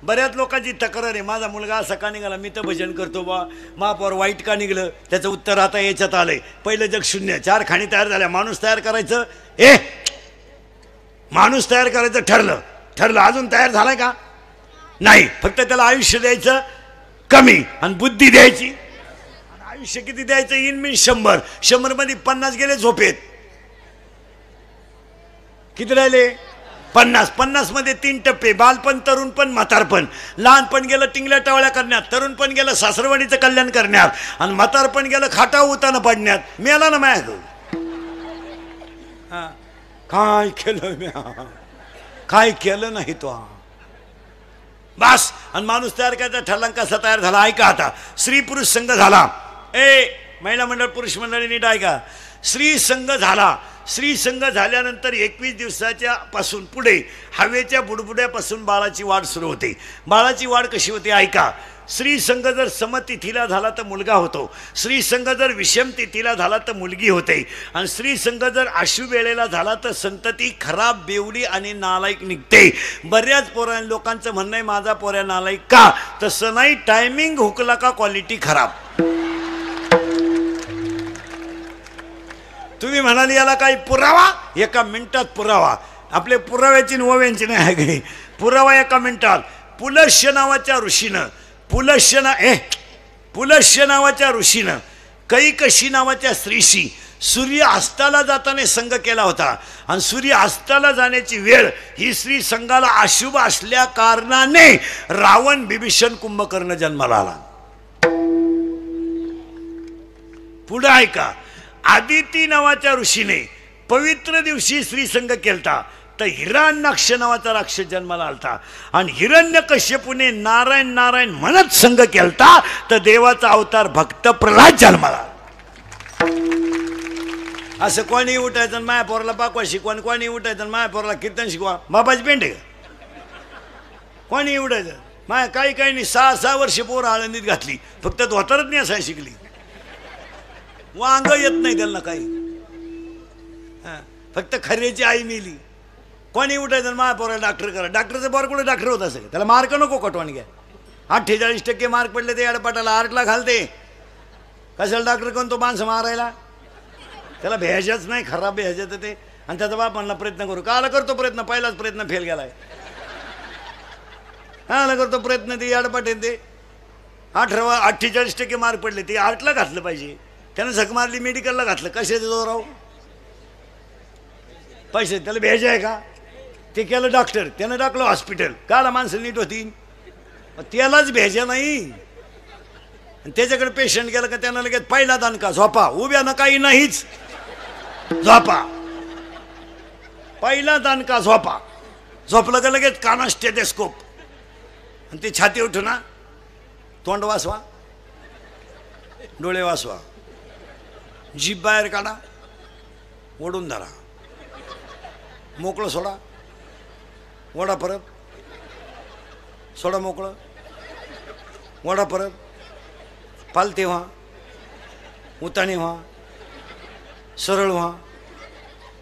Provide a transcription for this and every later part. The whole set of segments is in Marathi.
बऱ्याच लोकांची तक्रार आहे, माझा मुलगा असा का निघाला, मी तर भजन करतो बा, महापौर वाईट का निघलं. त्याचं उत्तर आता याच्यात आलंय. पहिलं जग शून्य, 4 खाणी तयार झाल्या, माणूस तयार करायचं. माणूस तयार करायचं ठरलं, अजून तयार झालाय का नाही. फक्त त्याला आयुष्य द्यायचं कमी आणि बुद्धी द्यायची. आयुष्य किती द्यायचं, इन मीन 100. 100 मध्ये 50 गेले झोपेत. किती राहिले, 50. 50 मध्ये 3 टप्पे, बालपण, तरुणपण, म्हातारपण. लहानपण गेलं टिंगल्या टावळ्या करण्यात, तरुणपण गेलं सासरवाडीचं कल्याण करण्यात, आणि म्हातारपण गेलं खाटा उताना पडण्यात. मिळाला ना माया काय केलं मी, काय केलं नाही तो बस. आणि माणूस तयार करायचा ठरला, कसा तयार झाला ऐका. आता स्त्री पुरुष संघ झाला. महिला मंडळ पुरुष मंडळी नीट ऐका. स्त्री संघ झाला. स्त्री संघ झाल्यानंतर 21 दिवसाच्या पासून पुढे हवेच्या बुडबुड्यापासून बाळाची वाढ सुरू होते. बाळाची वाढ कशी होते ऐका. स्त्री संघ जर समतिथीला झाला तर मुलगा होतो. स्त्री संघ जर विषम तिथीला झाला तर मुलगी होते. आणि स्त्री संघ जर आशु वेळेला झाला तर संतती खराब, बेवडी आणि नालायक निघते. बऱ्याच लोकांचं म्हणणं आहे माझा पोऱ्या नालायक का. तसं नाही, टायमिंग हुकला का क्वालिटी खराब. तुम्ही म्हणाले याला काही पुरावा, एका मिनिटात पुरावा. आपले पुराव्याची ओव्यांची नाही आहे काही पुरावा एका मिनिटात. पुलश्य नावाच्या ऋषीनं पुलश्य नावाच्या ऋषीनं कैकशी नावाच्या स्त्रीशी सूर्य अस्ताला जाताना संघ केला होता. आणि सूर्य अस्ताला जाण्याची वेळ ही स्त्री संघाला अशुभ असल्या कारणाने रावण, बिभीषण, कुंभकर्ण जन्माला आला. पुढे ऐका. आदिती नावाच्या ऋषीने पवित्र दिवशी स्त्री संघ केलता तर हिरण्याक्ष नावाचा राक्षस जन्माला आलता. आणि हिरण्यकश्यपूने नारायण नारायण म्हणत संघ केलता तर देवाचा अवतार भक्त प्रल्हाद जन्माला. असं कोणी उठायचं माया पोराला पाकवा शिकवा, कोणी उठायचं माया पोराला कीर्तन शिकवा. बाबाची पेंट आहे कोणी उठायचं माया. काही नाही 6 वर्ष पोरं आळंदीत घातली, फक्त धोतरच नाही असाय शिकली. वांग येत नाही त्यांना काही, फक्त खऱ्याची आई मेली. कोणी उठायचं माझ्या पोराला डॉक्टर करा. डॉक्टरचं बरं कुठे डॉक्टर होत असेल, त्याला मार्क नको कटवान घ्या. 48% मार्क पडले ते अडपाटाला 8ला घालते. कशाला डॉक्टर कोण तो माणसं मारायला, त्याला भेजाच नाही, खराब भेजायचं ते. आणि त्याचा बाप म्हणला प्रयत्न करू, काला करतो प्रयत्न, पहिलाच प्रयत्न फेल गेलाय. काला करतो प्रयत्न, ते अडपाट ते 48% मार्क पडले, ते 8ला घातलं पाहिजे. त्यानं झक मारली, मेडिकलला घातलं. कशाचं जोराव पैसे, त्याला भेज आहे का. ते केलं डॉक्टर, त्यानं टाकलं हॉस्पिटल. काला माणसं नीट होती, त्यालाच भेजा नाही. त्याच्याकडे पेशंट गेलं का त्यानं लगेच पहिला दणका, झोपा. उभ्यानं काही नाहीच, झोपा. पहिला दणका, झोपा. झोपलं का लगेच काना स्टेथोस्कोप. आणि ते छाती उठून ना, तोंड वाचवा, डोळे वाचवा, जीभ बाहेर काढा, ओढून धरा, मोकळं सोडा, वडा परत, सोडा मोकळं, वडा परत, पालते व्हा, उताणी व्हा, सरळ व्हा,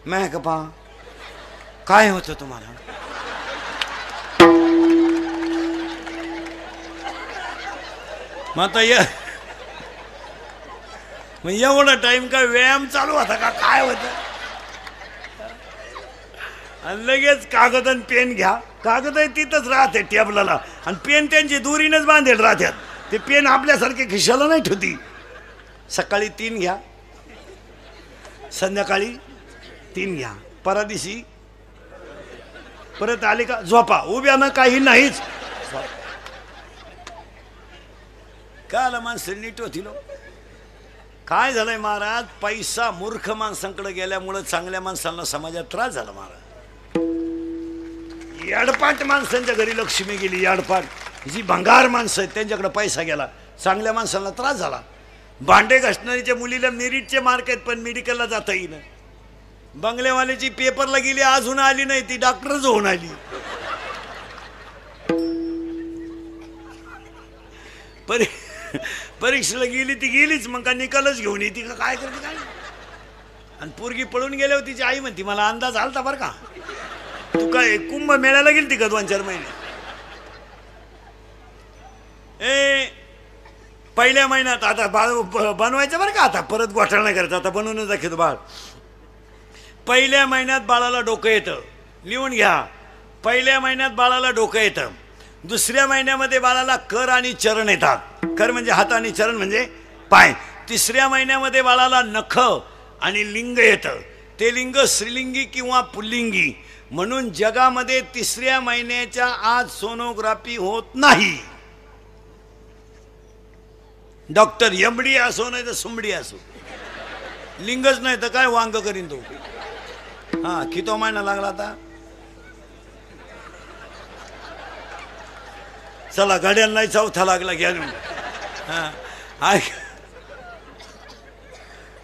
मॅक पहा. काय होतं तुम्हाला. मग आता एवढा टाइम काय व्यायाम चालू होता का, काय होतं. आणि लगेच कागद आणि पेन घ्या. कागद आहे तिथंच राहते टेबलाला, आणि पेन त्यांची दुरीनच बांधेल राहत्यात. ते पेन आपल्यासारखे खिशाला नाही ठेवती. सकाळी 3 घ्या, संध्याकाळी 3 घ्या, परादिशी परत आले का झोपा. उभ्यानं काही नाहीच. काल माणसं नीट होती लो. काय झालंय महाराज, पैसा मूर्ख माणसांकडे गेल्यामुळे चांगल्या माणसांना समाजात त्रास झाला महाराज. याडपाट माणसांच्या घरी लक्ष्मी गेली. याडपाट जी भंगार माणसं आहेत त्यांच्याकडे पैसा गेला, चांगल्या माणसांना त्रास झाला. भांडे घासणारीच्या मुलीला मेरिटचे मार्क आहेत पण मेडिकलला जाता येईना. बंगलेवाल्याची पेपरला गेली, अजून आली नाही, ती डॉक्टरच होऊन आली. परीक्षेला गेली ती गेलीच, मग का निकालच घेऊन येते का काय करते काय. आणि पोरगी पळून गेल्यावर तिची आई म्हणती मला अंदाज आलता बरं का, तू काय कुंभ मेळ्याला गेली ती का 2-4 महिने. पहिल्या महिन्यात आता बाळ बनवायचं बरं का, आता परत गोठाळ नाही करायचं, आता बनवूनच दाखवतो बाळ. पहिल्या महिन्यात बाळाला डोकं येतं, लिहून घ्या. पहिल्या महिन्यात बाळाला डोकं येतं. दुसऱ्या महिन्यामध्ये बाळाला कर आणि चरण येतात. कर म्हणजे हात आणि चरण म्हणजे पाय. तिसऱ्या महिन्यामध्ये बाळाला नख आणि लिंग येतं. ते लिंग स्त्रीलिंगी किंवा पुल्लिंगी म्हणून जगामध्ये तिसऱ्या महिन्याच्या आत सोनोग्राफी होत नाही. डॉक्टर यमडी असो नाही तर सुमडी असो, लिंगच नाही तर काय वांग करीन तो. हा किती महिना लागला आता. चला गाड्यांना चौथा लागला घ्या. हा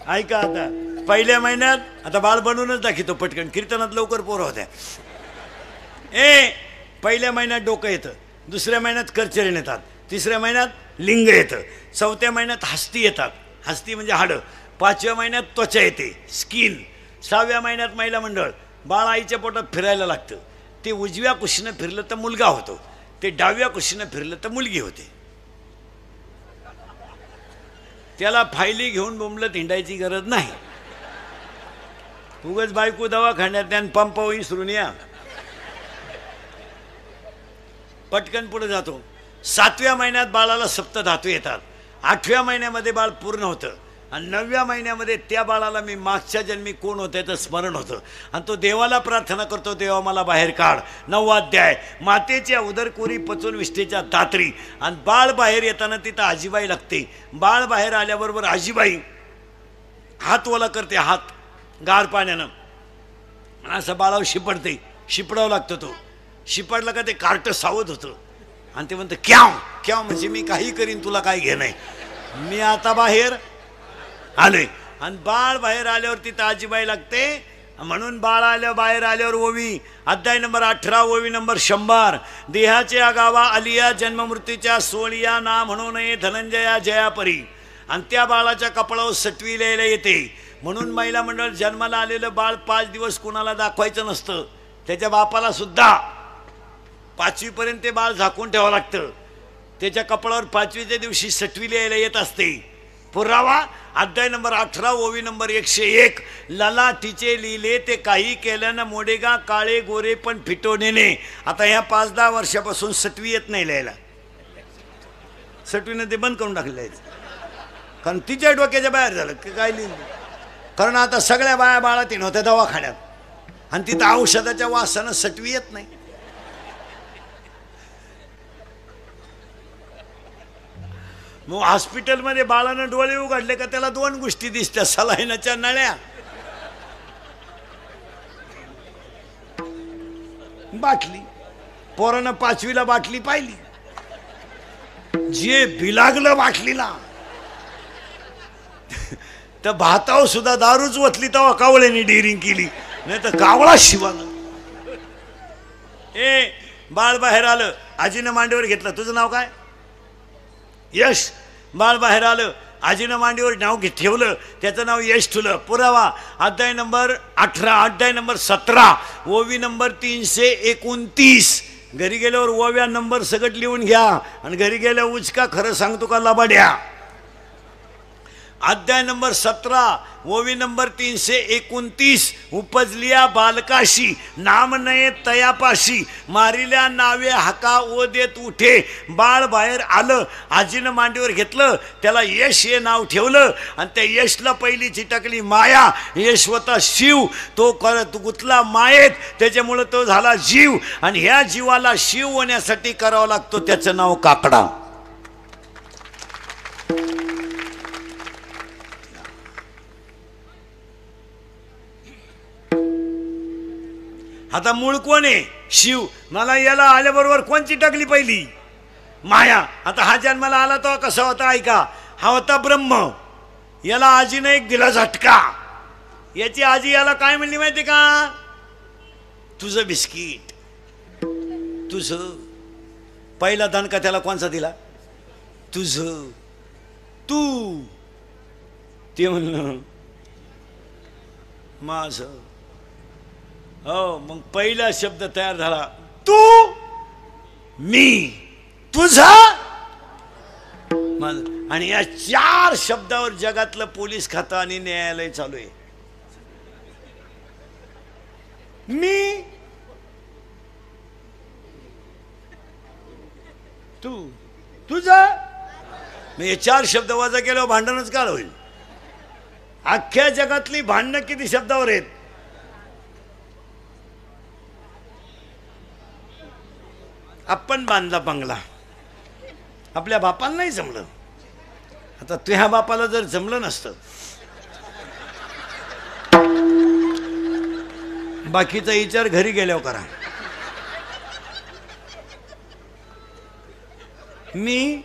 ऐका आता पहिल्या महिन्यात आता बाळ बनवूनच दाखवतो पटकन, कीर्तनात लवकर पोरं होत्या. पहिल्या महिन्यात डोकं येतं, दुसऱ्या महिन्यात करचरण येतात, तिसऱ्या महिन्यात लिंग येतं, चौथ्या महिन्यात हस्ती येतात, हस्ती म्हणजे हाडं, पाचव्या महिन्यात त्वचा येते स्किन, सहाव्या महिन्यात महिला मंडळ. बाळ आईच्या पोटात फिरायला लागतं. ते उजव्या कुशीनं फिरलं तर मुलगा होतो, ते डाव्या कुशीनं फिरलं तर मुलगी होते. त्याला फायली घेऊन बोंबलत हिंडायची गरज नाही. उगाच बायको दवाखान्यात त्यान पंप विसरून या. पटकन पुढे जातो. सातव्या महिन्यात बाळाला सप्तधातू येतात. आठव्या महिन्यामध्ये बाळ पूर्ण होतं आणि नवव्या महिन्यामध्ये त्या बाळाला मी मागच्या जन्मी कोण होतं याचं स्मरण होतं आणि तो देवाला प्रार्थना करतो, देवा मला बाहेर काढ. 9वा अध्याय. मातेच्या उदरकोरी पचून विष्ठेच्या दात्री आणि बाळ बाहेर येताना तिथं आजीबाई लागते. बाळ बाहेर आल्याबरोबर आजीबाई हात ओला करते, हात गार पाण्यानं असं बाळावर शिपडते. शिपडावं लागतं. तो शिपडला का ते कार्ट सावध होतं आणि ते म्हणतं क्याव क्याव म्हणजे मी काही करीन, तुला काय घे नाही, मी आता बाहेर आलोय. आणि बाळ बाहेर आल्यावर तिथं आजीबाई लागते. म्हणून बाळ बाहेर आल्यावर ओवी अध्याय नंबर 18 ओवी नंबर 100. देहाच्या गावा आलिया जन्ममृत्यूच्या सोळिया ना म्हणू नये धनंजया जयापरी. आणि त्या बाळाच्या कपाळावर सटवी लिहायला येते. म्हणून महिला मंडळ जन्माला आलेलं बाळ 5 दिवस कुणाला दाखवायचं नसतं. त्याच्या बापाला सुद्धा 5वी पर्यंत ते बाळ झाकून ठेवावं लागतं. त्याच्या कपाळावर 5वीच्या दिवशी सटवी लिहायला येत असते. पुरावा अध्याय नंबर 18 ओवी नंबर 101. ललाटीचे लिहिले ते काही केल्यानं मोडेगा काळे गोरे पण फिटवणे. आता ह्या 5-10 वर्षापासून सटवी येत नाही लिहायला. सटवीनं ते बंद करून टाकलेलं आहे, कारण तिच्या डोक्याच्या बाहेर झालं की काय लिहिलं. कारण आता सगळ्या बाया बाळात नव्हत्या दवाखान्यात आणि तिथं औषधाच्या वासानं सटवी येत नाही. मग हॉस्पिटलमध्ये बाळानं डोळे उघडले का त्याला 2 गोष्टी दिसत्या, सलाईनाच्या नळ्या, बाटली. पोरानं 5वीला बाटली पाहिली, जे बिलागलं बाटलीला तर भाताव सुद्धा दारूच वतली तेव्हा कावळ्याने डेअरिंग केली, नाही तर कावळा शिवानं. बाळ बाहेर आलं, आजीनं मांडीवर घेतलं. तुझं नाव काय? यश. बाळ बाहेर आलं, आजीनं मांडीवर नाव ठेवलं, त्याचं नाव यश ठेवलं. पुरावा अध्याय नंबर 18 अध्याय नंबर 17 ओवी नंबर 329. घरी गेल्यावर ओव्या नंबर सगट लिहून घ्या आणि घरी गेल्या उचका खरं सांगतो का लबाड्या. अध्याय नंबर 17 ओवी नंबर 329. उपजलिया बालकाशी नाम नये तयापाशी मारिल्या नावे हाका ओ देत उठे. बाळ बाहेर आलं, आजीनं मांडीवर घेतलं, त्याला यश हे नाव ठेवलं आणि त्या यशला पहिली चिटकली माया. यश होता शिव, तो गुतला मायेत, त्याच्यामुळं तो झाला जीव आणि ह्या जीवाला शिव होण्यासाठी करावं लागतो त्याचं नाव काकडा. आता मूळ कोण आहे? शिव. मला याला आल्याबरोबर कोणची टाकली पहिली? माया. आता हा जन्माला आला तो कसा होता ऐका. हा होता ब्रह्म. याला आजीने एक दिला झटका. याची आजी याला काय म्हणली माहिती का? तुझं बिस्किट, तुझं. पहिला दणका त्याला कोणचा दिला? तुझं. तू. ते म्हणलं माझं. हो, मग पहिला शब्द तयार झाला, तू, मी, तुझा. आणि या 4 शब्दावर जगातलं पोलीस खातं आणि न्यायालय चालू आहे. मी, तू, तुझा, मी हे 4 शब्द वजा केल्यावर भांडणच काल होईल. अख्ख्या जगातली भांडणं किती शब्दावर आहेत? आपण बांधला बंगला, आपल्या बापाला नाही जमलं. आता तुझ्या बापाला जर जमलं नसतं, बाकीचा विचार घरी गेल्यावर करा. मी